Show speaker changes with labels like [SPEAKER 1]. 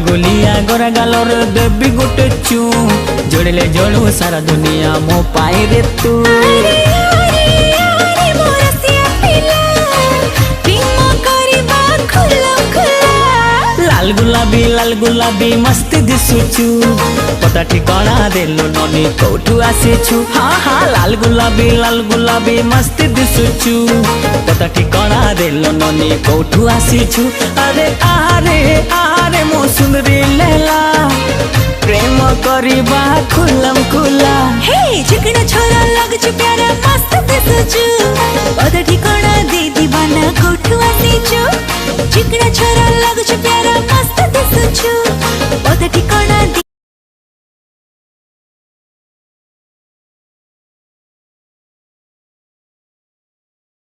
[SPEAKER 1] गुलगुलिया गोरा गालर देवी गोटे चू जोड़ले जोड़ू सारा दुनिया मो पाई रे तू। लाल गुलाबी मस्त दिसुचु पता ठिकाना देलो ननी कोठू आसीछु। हाँ हाँ लाल गुलाबी मस्त दिसुचु पता ठिकाना देलो ननी कोठू आसीछु। अरे आरे आरे मो सुंदरी लैला प्रेम करिबा खुलम खुला।
[SPEAKER 2] हे चिकना छोरा लगछु प्यारा मस्त दिसुचु पता ठिकाना दे दीवाना कोठू आसीछु। चिकना छोरा लगछु प्यारा मस्त दिसुचु पता ठिकाना